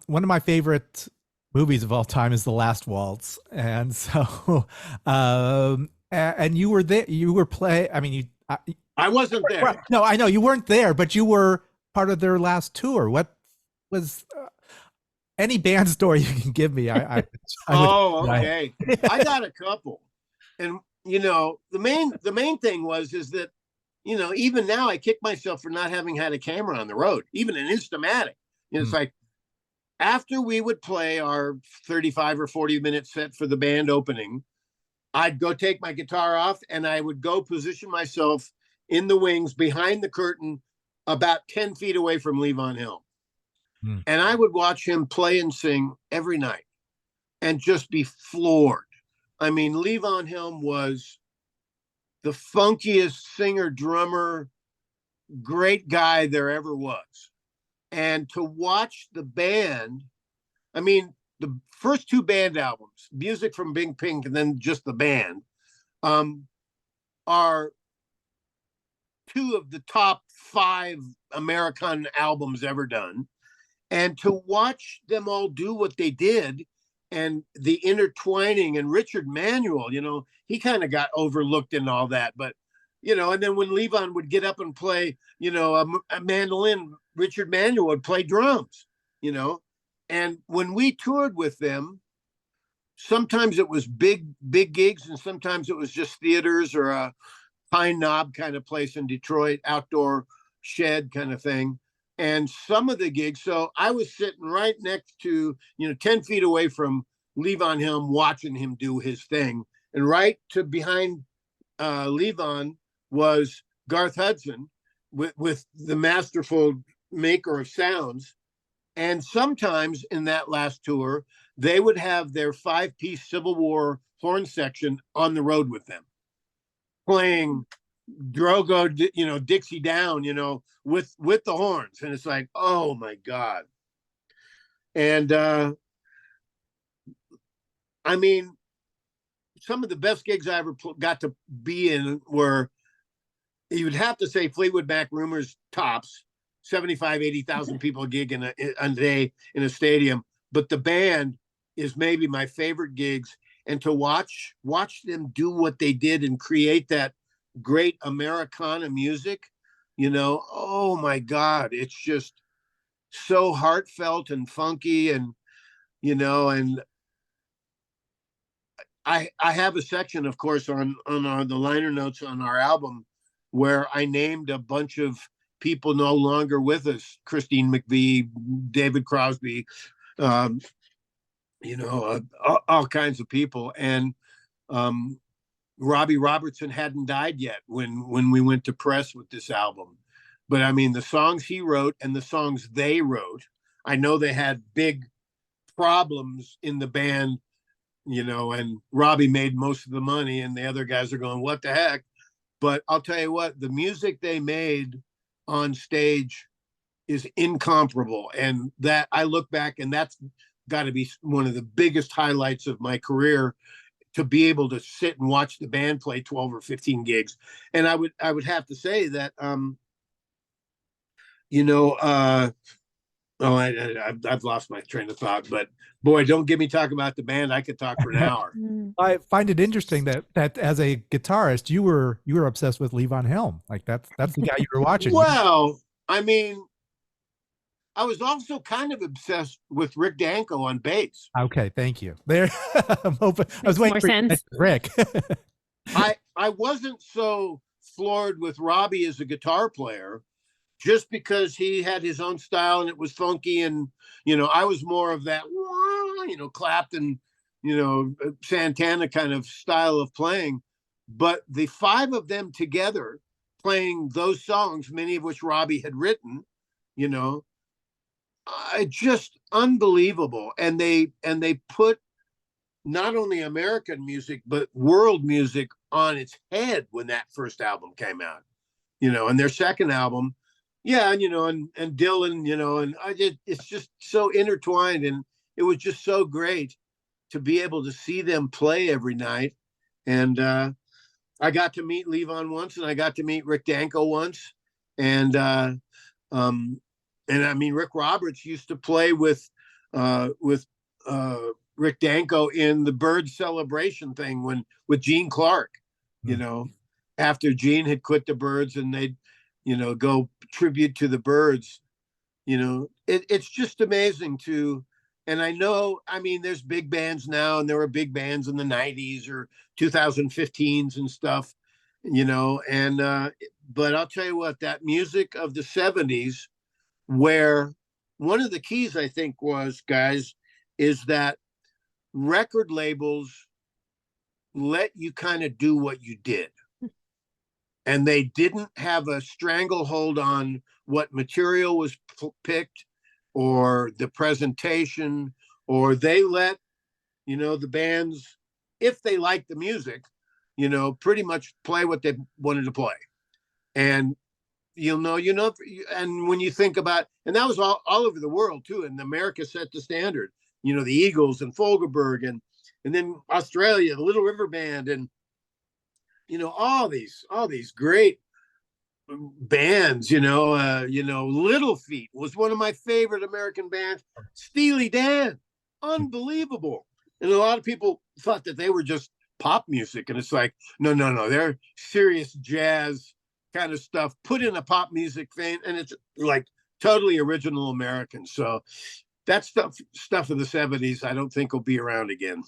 One of my favorite movies of all time is The Last Waltz, and so, and you were there. You were play. I mean, I wasn't there. well, no, I know you weren't there, but you were part of their last tour. What was any band story you can give me? I would. Oh, okay. I got a couple, and the main thing is that even now I kick myself for not having had a camera on the road, even an Instamatic. It's like after we would play our 35 or 40-minute set for the band opening, I'd go take my guitar off and I would go position myself in the wings behind the curtain about 10 feet away from Levon Helm. And I would watch him play and sing every night and just be floored. I mean, Levon Helm was the funkiest singer, drummer, great guy there ever was. And to watch the band, I mean, the first two band albums, Music from Big Pink and then just the band, are two of the top 5 American albums ever done. And to watch them all do what they did and the intertwining, and Richard Manuel, he kind of got overlooked in all that. But, and then when Levon would get up and play, a mandolin, Richard Manuel would play drums, And when we toured with them, sometimes it was big gigs and sometimes it was just theaters or a Pine Knob kind of place in Detroit, outdoor shed kind of thing. And some of the gigs, so I was sitting right next to, 10 feet away from Levon Helm, watching him do his thing. And right to behind Levon was Garth Hudson with the masterful maker of sounds. And sometimes in that last tour, they would have their 5-piece Civil War horn section on the road with them, playing Drogo, Dixie Down, with the horns. And it's like, oh my God. And I mean, some of the best gigs I ever got to be in were, you would have to say Fleetwood Mac Rumors tops, 75, 80,000 people a gig in a day in a stadium. But the band is maybe my favorite gigs. And to watch them do what they did and create that great Americana music, oh my God, it's just so heartfelt and funky. And, and I have a section, of course, on the liner notes on our album where I named a bunch of people no longer with us: Christine McVie, David Crosby, all kinds of people. And Robbie Robertson hadn't died yet when we went to press with this album. But I mean, the songs he wrote and the songs they wrote, I know they had big problems in the band, and Robbie made most of the money and the other guys are going, what the heck? But I'll tell you what, the music they made on stage is incomparable. And that I look back, and that's got to be one of the biggest highlights of my career, to be able to sit and watch the band play 12 or 15 gigs. And I would have to say that, I've lost my train of thought, but boy, don't get me talking about the band. I could talk for an hour. I find it interesting that as a guitarist, you were obsessed with Levon Helm. Like that's the guy you were watching. Well, I mean, I was also kind of obsessed with Rick Danko on bass. Okay, thank you. There, I'm hoping. I was waiting for sense. Rick. I wasn't so floored with Robbie as a guitar player, just because he had his own style and it was funky. And, I was more of that, Clapton, Santana kind of style of playing. But the 5 of them together playing those songs, many of which Robbie had written, just unbelievable. And they put not only American music, but world music on its head when that first album came out, and their second album. Yeah. And Dylan, and it's just so intertwined, and it was just so great to be able to see them play every night. And I got to meet Levon once, and I got to meet Rick Danko once. And I mean, Rick Roberts used to play with with Rick Danko in the Bird celebration thing when with Gene Clark, you Mm. know, after Gene had quit the Birds and they'd, go tribute to the Birds. It's just amazing to, and I know, I mean, there's big bands now, and there were big bands in the 90s or 2015s and stuff, and but I'll tell you what, that music of the 70s, where one of the keys I think was, guys, is that record labels let you kind of do what you did, and they didn't have a stranglehold on what material was picked or the presentation, or they let the bands, if they liked the music, pretty much play what they wanted to play. And and when you think about, and that was all over the world too, and America set the standard, the Eagles and Fogelberg, and then Australia, the Little River Band, and all these great bands, Little Feat was one of my favorite American bands. Steely Dan, unbelievable. And a lot of people thought that they were just pop music, and it's like, no, no, no, they're serious jazz kind of stuff put in a pop music vein, and it's like totally original American. So that stuff of the 70s, I don't think will be around again.